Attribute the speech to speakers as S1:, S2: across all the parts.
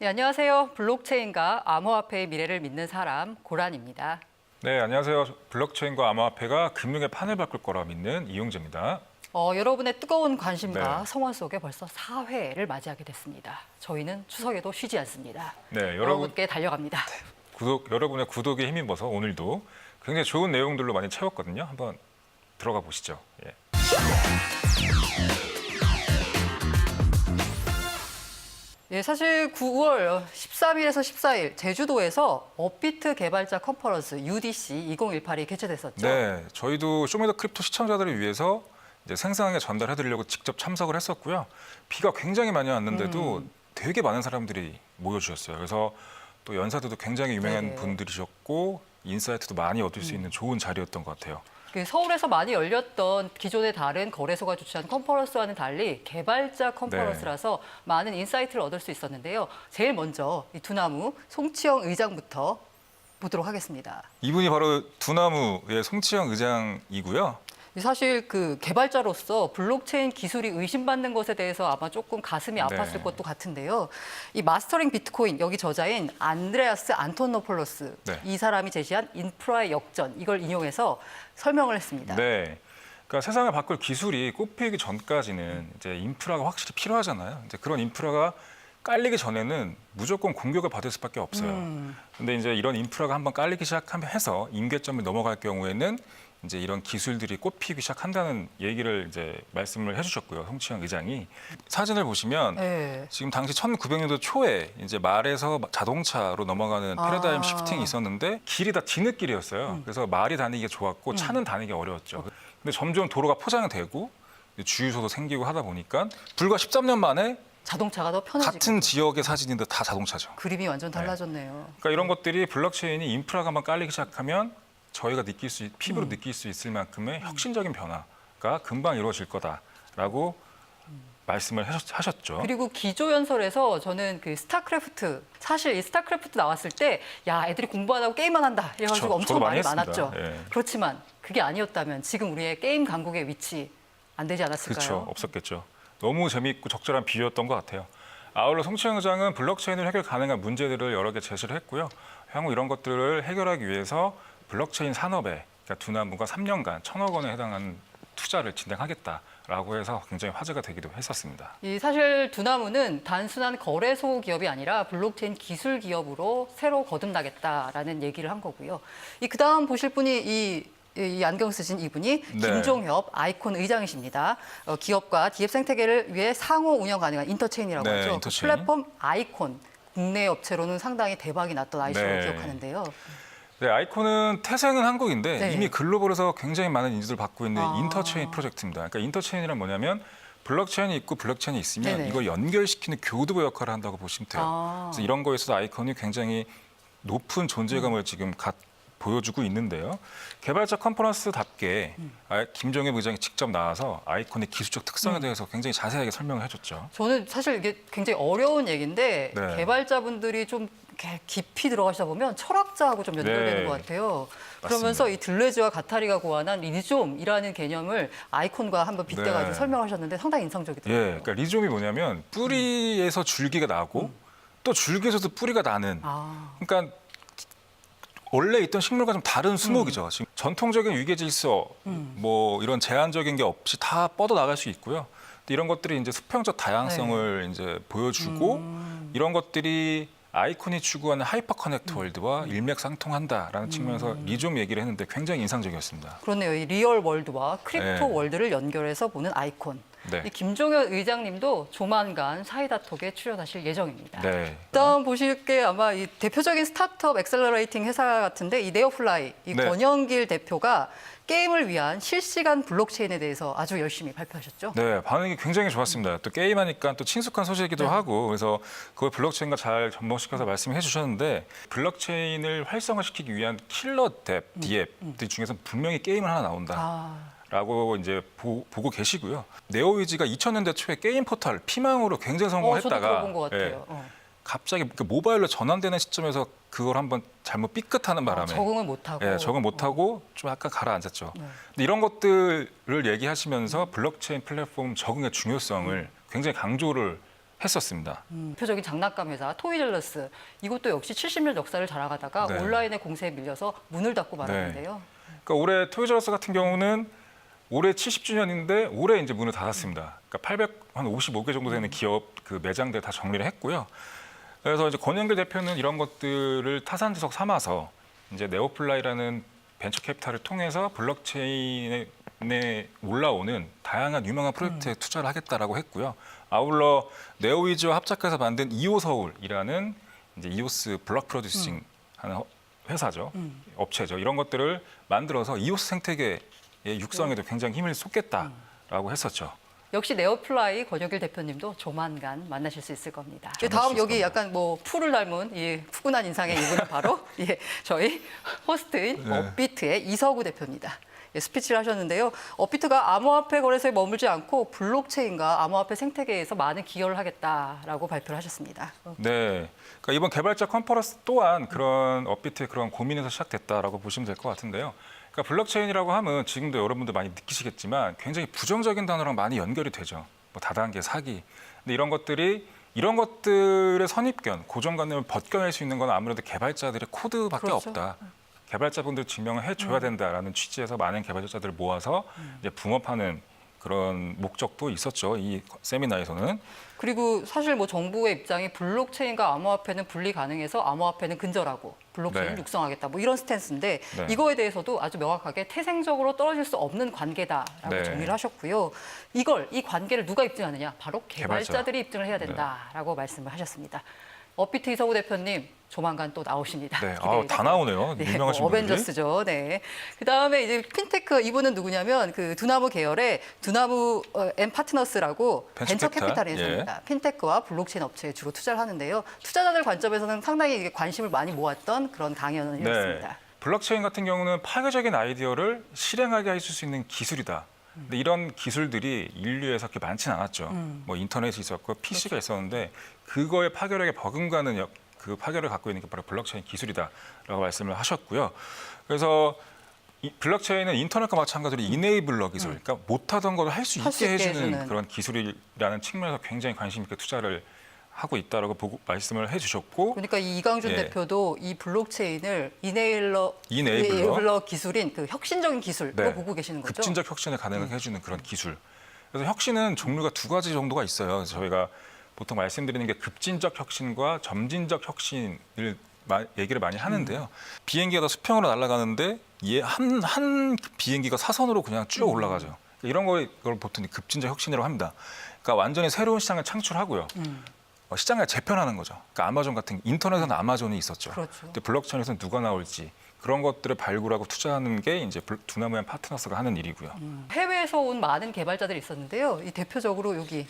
S1: 네, 안녕하세요. 블록체인과 암호화폐의 미래를 믿는 사람 고란입니다.
S2: 네, 안녕하세요. 블록체인과 암호화폐가 금융의 판을 바꿀 거라 믿는 이용재입니다.
S1: 여러분의 뜨거운 관심과
S2: 네.
S1: 성원 속에 벌써 4회를 맞이하게 됐습니다. 저희는 추석에도 쉬지 않습니다.
S2: 네,
S1: 여러분께 달려갑니다.
S2: 여러분의 구독에 힘입어서 오늘도 굉장히 좋은 내용들로 많이 채웠거든요. 한번 들어가 보시죠. 예.
S1: 예, 사실 9월 13일에서 14일 제주도에서 업비트 개발자 컨퍼런스 UDC 2018이 개최됐었죠.
S2: 네, 저희도 쇼미더 크립토 시청자들을 위해서 이제 생생하게 전달해드리려고 직접 참석을 했었고요. 비가 굉장히 많이 왔는데도 되게 많은 사람들이 모여주셨어요. 그래서 또 연사들도 굉장히 유명한
S1: 네네.
S2: 분들이셨고 인사이트도 많이 얻을 수 있는 좋은 자리였던 것 같아요.
S1: 서울에서 많이 열렸던 기존의 다른 거래소가 주최한 컨퍼런스와는 달리 개발자 컨퍼런스라서 많은 인사이트를 얻을 수 있었는데요. 제일 먼저 이 두나무 송치영 의장부터 보도록 하겠습니다.
S2: 이분이 바로 두나무의 송치영 의장이고요.
S1: 사실 그 개발자로서 블록체인 기술이 의심받는 것에 대해서 아마 조금 가슴이 아팠을
S2: 네.
S1: 것도 같은데요. 이 마스터링 비트코인 여기 저자인 안드레아스 안토노폴로스
S2: 네.
S1: 이 사람이 제시한 인프라의 역전 이걸 인용해서 설명을 했습니다.
S2: 네. 그러니까 세상을 바꿀 기술이 꽃피우기 전까지는 이제 인프라가 확실히 필요하잖아요. 이제 그런 인프라가 깔리기 전에는 무조건 공격을 받을 수밖에 없어요. 근데 이제 이런 인프라가 한번 깔리기 시작해서 임계점을 넘어갈 경우에는 이제 이런 기술들이 꽃피우기 시작한다는 얘기를 이제 말씀을 해주셨고요. 송치영 의장이 사진을 보시면
S1: 네.
S2: 지금 당시 1900년도 초에 이제 말에서 자동차로 넘어가는 패러다임 시프팅이 있었는데 길이 다 진흙길이었어요. 그래서 말이 다니기가 좋았고 차는 다니기 어려웠죠. 근데 점점 도로가 포장되고 주유소도 생기고 하다 보니까 불과 13년 만에
S1: 자동차가 더 편해지고
S2: 같은 지역의 사진인데 다 자동차죠.
S1: 그림이 완전 달라졌네요.
S2: 그러니까 이런 것들이 블록체인이 인프라가 한번 깔리기 시작하면 저희가 피부로 느낄 수 있을 만큼의 혁신적인 변화가 금방 이루어질 거다라고 말씀을 하셨죠.
S1: 그리고 기조연설에서 저는 그 스타크래프트 사실 이 스타크래프트 나왔을 때 야 애들이 공부 안 하고 게임만 한다 이래가지고
S2: 그쵸,
S1: 엄청
S2: 저도 많이
S1: 말이
S2: 했습니다.
S1: 많았죠.
S2: 예.
S1: 그렇지만 그게 아니었다면 지금 우리의 게임 강국의 위치 안 되지 않았을까요?
S2: 그렇죠. 없었겠죠. 너무 재미있고 적절한 비유였던 것 같아요. 아울러 송치영 의장은 블록체인을 해결 가능한 문제들을 여러 개 제시를 했고요. 향후 이런 것들을 해결하기 위해서 블록체인 산업에 그러니까 두나무가 3년간 1,000억 원에 해당하는 투자를 진행하겠다라고 해서 굉장히 화제가 되기도 했었습니다.
S1: 이 사실 두나무는 단순한 거래소 기업이 아니라 블록체인 기술 기업으로 새로 거듭나겠다라는 얘기를 한 거고요. 이 그다음 보실 분이 이 안경 쓰신 이분이
S2: 네.
S1: 김종협 아이콘 의장이십니다. 기업과 기업 생태계를 위해 상호 운영 가능한 인터체인이라고
S2: 네,
S1: 하죠.
S2: 인터체인.
S1: 그 플랫폼 아이콘 국내 업체로는 상당히 대박이 났던 아이콘으로
S2: 네.
S1: 기억하는데요.
S2: 네, 아이콘은 태생은 한국인데
S1: 네.
S2: 이미 글로벌에서 굉장히 많은 인지도를 받고 있는
S1: 아.
S2: 인터체인 프로젝트입니다. 그러니까 인터체인이란 뭐냐면 블록체인이 있고 블록체인이 있으면
S1: 네네.
S2: 이걸 연결시키는 교두보 역할을 한다고 보시면 돼요.
S1: 아.
S2: 그래서 이런 거에 있어서 아이콘이 굉장히 높은 존재감을 지금 보여주고 있는데요. 개발자 컨퍼런스답게 김종엽 의장이 직접 나와서 아이콘의 기술적 특성에 대해서 굉장히 자세하게 설명을 해줬죠.
S1: 저는 사실 이게 굉장히 어려운 얘기인데
S2: 네.
S1: 개발자분들이 좀 이렇게 깊이 들어가시다 보면 철학자하고 좀 연결되는
S2: 네.
S1: 것 같아요. 그러면서 이 들레즈와 가타리가 고안한 리좀이라는 개념을 아이콘과 한번 빗대가지고
S2: 네.
S1: 설명하셨는데 상당히 인상적이더라고요.
S2: 예, 그러니까 리좀이 뭐냐면 뿌리에서 줄기가 나고 또 줄기에서도 뿌리가 나는.
S1: 아,
S2: 그러니까 원래 있던 식물과 좀 다른 수목이죠. 지금 전통적인 위계 질서, 뭐 이런 제한적인 게 없이 다 뻗어 나갈 수 있고요. 근데 이런 것들이 이제 수평적 다양성을 이제 보여주고 이런 것들이 아이콘이 추구하는 하이퍼 커넥트 월드와 일맥상통한다라는 측면에서 리좀 얘기를 했는데 굉장히 인상적이었습니다.
S1: 그렇네요. 이 리얼 월드와 크립토
S2: 네.
S1: 월드를 연결해서 보는 아이콘.
S2: 네.
S1: 이 김종현 의장님도 조만간 사이다톡에 출연하실 예정입니다.
S2: 네.
S1: 일단 보실 게 아마 이 대표적인 스타트업 엑셀러레이팅 회사 같은데 이 네오플라이, 이
S2: 네.
S1: 권영길 대표가 게임을 위한 실시간 블록체인에 대해서 아주 열심히 발표하셨죠.
S2: 네, 반응이 굉장히 좋았습니다. 또 게임하니까 또 친숙한 소재이기도 하고 그래서 그걸 블록체인과 잘 접목시켜서 말씀해 주셨는데 블록체인을 활성화시키기 위한 킬러 앱, D앱들 중에서 분명히 게임을 하나 나온다.
S1: 아,
S2: 라고 이제 보고 계시고요. 네오위즈가 2000년대 초에 게임 포털 피망으로 굉장히
S1: 저도
S2: 성공했다가
S1: 들어본 것 같아요.
S2: 예, 갑자기 그 모바일로 전환되는 시점에서 그걸 한번 잘못 삐끗하는 바람에
S1: 적응을 못하고.
S2: 예, 적응 못하고 좀 약간 가라앉았죠. 근데 이런 것들을 얘기하시면서 블록체인 플랫폼 적응의 중요성을 굉장히 강조를 했었습니다.
S1: 대표적인 장난감 회사 토이즐러스 이것도 역시 70년 역사를 자랑하다가
S2: 네.
S1: 온라인의 공세에 밀려서 문을 닫고 말았는데요.
S2: 그러니까 올해 토이저러스 같은 경우는 올해 70주년인데 올해 이제 문을 닫았습니다. 그러니까 855개 정도 되는 기업 그 매장들 다 정리를 했고요. 그래서 이제 권영길 대표는 이런 것들을 타산지석 삼아서 이제 네오플라이라는 벤처 캐피탈을 통해서 블록체인에 올라오는 다양한 유명한 프로젝트에 투자를 하겠다라고 했고요. 아울러 네오위즈와 합작해서 만든 이오서울이라는 이제 이오스 블록 프로듀싱 하는 회사죠. 업체죠. 이런 것들을 만들어서 이오스 생태계의 육성에도 굉장히 힘을 쏟겠다라고 했었죠.
S1: 역시 네오플라이 권혁일 대표님도 조만간 만나실 수 있을 겁니다.
S2: 만날
S1: 다음
S2: 수 있을
S1: 여기
S2: 겁니다.
S1: 약간 뭐 풀을 닮은 이 푸근한 인상의 이분은 바로 저희 호스트인
S2: 네.
S1: 업비트의 이서구 대표입니다. 스피치를 하셨는데요. 업비트가 암호화폐 거래소에 머물지 않고 블록체인과 암호화폐 생태계에서 많은 기여를 하겠다라고 발표를 하셨습니다.
S2: 네. 그러니까 이번 개발자 컨퍼런스 또한 그런 업비트의 그런 고민에서 시작됐다라고 보시면 될 것 같은데요. 그러니까 블록체인이라고 하면 지금도 여러분들 많이 느끼시겠지만 굉장히 부정적인 단어랑 많이 연결이 되죠. 뭐 다단계 사기. 근데 이런 것들의 선입견, 고정관념을 벗겨낼 수 있는 건 아무래도 개발자들의 코드밖에
S1: 그렇죠.
S2: 없다. 개발자분들 증명을 해줘야 된다라는 취지에서 많은 개발자들을 모아서 이제 붕업하는 그런 목적도 있었죠. 이 세미나에서는.
S1: 그리고 사실 뭐 정부의 입장이 블록체인과 암호화폐는 분리 가능해서 암호화폐는 근절하고 블록체인을
S2: 네.
S1: 육성하겠다. 뭐 이런 스탠스인데
S2: 네.
S1: 이거에 대해서도 아주 명확하게 태생적으로 떨어질 수 없는 관계다라고
S2: 네.
S1: 정리를 하셨고요. 이 관계를 누가 입증하느냐? 바로 개발자들이 입증을 해야 된다라고 말씀을 하셨습니다. 업비트 이서구 대표님 조만간 또 나오십니다.
S2: 네.
S1: 기대해
S2: 다
S1: 주세요.
S2: 나오네요.
S1: 네,
S2: 유명하신
S1: 뭐
S2: 분들이.
S1: 어벤져스죠. 네. 그다음에 이제 핀테크 이분은 누구냐면 그 두나무 계열의 두나무 앤 파트너스라고
S2: 벤처
S1: 벤처
S2: 캐피탈?
S1: 캐피탈 회사입니다. 핀테크와 블록체인 업체에 주로 투자를 하는데요. 투자자들 관점에서는 상당히 이게 관심을 많이 모았던 그런 강연이었습니다.
S2: 블록체인 같은 경우는 파괴적인 아이디어를 실행하게 해줄 수 있는 기술이다. 근데 이런 기술들이 인류에서 그렇게 많지는 않았죠. 뭐 인터넷이 있었고 PC가 있었는데 그거의 파괴력에 버금가는 그 파괴를 갖고 있는 게 바로 블록체인 기술이다라고 말씀을 하셨고요. 그래서 이 블록체인은 인터넷과 마찬가지로 이네이블러 기술, 그러니까 못하던 걸 할 수 있게 해주는 그런 기술이라는 측면에서 굉장히 관심 있게 투자를 하고 있다라고 말씀을 해주셨고,
S1: 그러니까 이 이강준
S2: 예.
S1: 대표도 이 블록체인을 이네이블러 기술인 그 혁신적인 기술로
S2: 네.
S1: 보고 계시는 거죠.
S2: 급진적 혁신을 가능하게 해주는 그런 기술. 그래서 혁신은 종류가 두 가지 정도가 있어요. 그래서 저희가 보통 말씀드리는 게 급진적 혁신과 점진적 혁신을 얘기를 많이 하는데요. 비행기가 다 수평으로 날아가는데 한 비행기가 사선으로 그냥 쭉 올라가죠. 이런 걸 보통 급진적 혁신이라고 합니다. 그러니까 완전히 새로운 시장을 창출하고요. 시장을 재편하는 거죠. 그러니까 아마존 같은 인터넷에는 아마존이 있었죠.
S1: 그렇죠.
S2: 근데 블록체인에서는 누가 나올지 그런 것들을 발굴하고 투자하는 게 이제 두나무앤 파트너스가 하는 일이고요.
S1: 해외에서 온 많은 개발자들이 있었는데요. 이 대표적으로 여기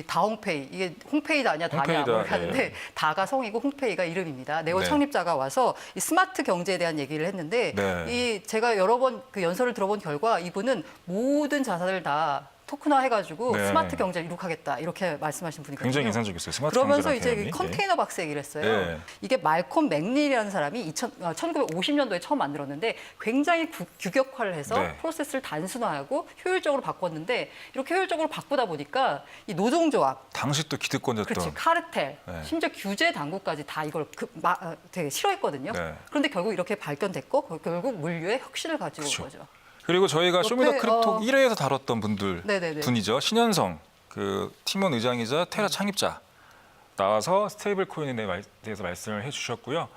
S1: 다홍페이 이게 홍페이다 아니야 다냐
S2: 홍페이다,
S1: 뭐 하는데
S2: 예.
S1: 다가 성이고 홍페이가 이름입니다. 네오
S2: 네.
S1: 창립자가 와서 이 스마트 경제에 대한 얘기를 했는데
S2: 네.
S1: 이 제가 여러 번 그 연설을 들어본 결과 이분은 모든 자산을 다 토큰화 해가지고
S2: 네.
S1: 스마트 경제를 이룩하겠다 이렇게 말씀하신 분이거든요.
S2: 굉장히 인상적이었어요. 스마트
S1: 그러면서
S2: 경제라는
S1: 이제
S2: 개념이.
S1: 컨테이너 박스 얘기를 했어요.
S2: 네.
S1: 이게 말콤 맥닐이라는 사람이 1950년도에 처음 만들었는데 굉장히 규격화를 해서
S2: 네.
S1: 프로세스를 단순화하고 효율적으로 바꿨는데 이렇게 효율적으로 바꾸다 보니까 이 노동조합,
S2: 당시 또 기득권이었던.
S1: 그렇지 카르텔,
S2: 네.
S1: 심지어 규제 당국까지 다 이걸 되게 싫어했거든요.
S2: 네.
S1: 그런데 결국 이렇게 발견됐고 결국 물류의 혁신을 가지고 온
S2: 그렇죠.
S1: 거죠.
S2: 그리고 저희가 쇼미더 크립토 1회에서 다뤘던
S1: 네네네.
S2: 분이죠. 신현성 그 팀원 의장이자 테라 창립자 나와서 스테이블 코인에 대해서 말씀을 해주셨고요.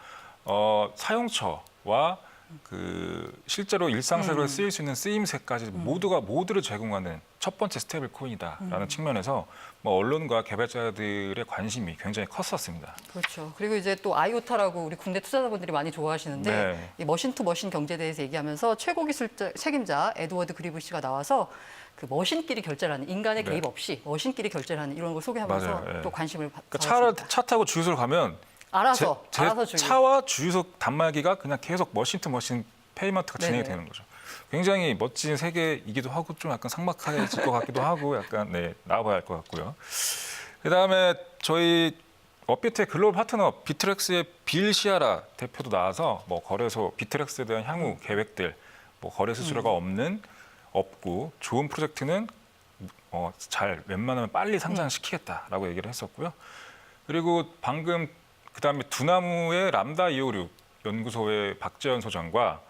S2: 사용처와 그 실제로 일상생활에 쓰일 수 있는 쓰임새까지 모두를 제공하는 첫 번째 스테이블 코인이다라는 측면에서 뭐 언론과 개발자들의 관심이 굉장히 컸었습니다.
S1: 그렇죠. 그리고 이제 또 아이오타라고 우리 국내 투자자분들이 많이 좋아하시는데
S2: 네.
S1: 이 머신 투 머신 경제에 대해서 얘기하면서 최고 기술 책임자 에드워드 그리브시가 나와서 그 머신끼리 결제를 하는 인간의
S2: 네.
S1: 개입 없이 머신끼리 결제를 하는 이런 걸 소개하면서
S2: 맞아요. 예.
S1: 또 관심을
S2: 그러니까 차 타고 주유소를 가면
S1: 알아서
S2: 제
S1: 주고.
S2: 차와 주유소 단말기가 그냥 계속 머신 투 머신 페이먼트가 진행이
S1: 네네.
S2: 되는 거죠. 굉장히 멋진 세계이기도 하고 좀 약간 삭막해질 것 같기도 하고 약간 나와봐야 할 것 같고요. 그다음에 저희 업비트의 글로벌 파트너 비트렉스의 빌 시아라 대표도 나와서 뭐 거래소 비트렉스에 대한 향후 계획들, 뭐 거래 수수료가 없고 좋은 프로젝트는 잘 웬만하면 빨리 상장시키겠다라고 얘기를 했었고요. 그리고 방금 그다음에 두나무의 람다 256 연구소의 박재현 소장과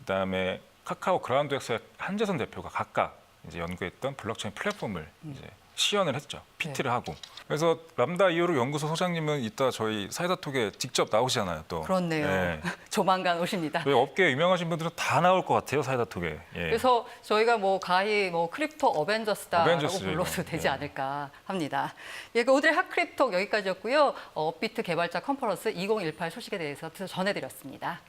S2: 그다음에 카카오 그라운드엑스의 한재선 대표가 각각 이제 연구했던 블록체인 플랫폼을 이제 시연을 했죠. PT를 하고. 그래서 람다 256 연구소 소장님은 이따 저희 사이다톡에 직접 나오시잖아요. 또.
S1: 그렇네요.
S2: 네.
S1: 조만간 오십니다.
S2: 저희 업계 유명하신 분들은 다 나올 것 같아요. 사이다톡에. 예.
S1: 그래서 저희가 가히 크립토 어벤져스다라고
S2: 어벤져스죠,
S1: 불러도
S2: 이거.
S1: 되지
S2: 예.
S1: 않을까 합니다. 예, 오늘 핫크립톡 여기까지였고요. 업비트 개발자 컨퍼런스 2018 소식에 대해서 전해드렸습니다.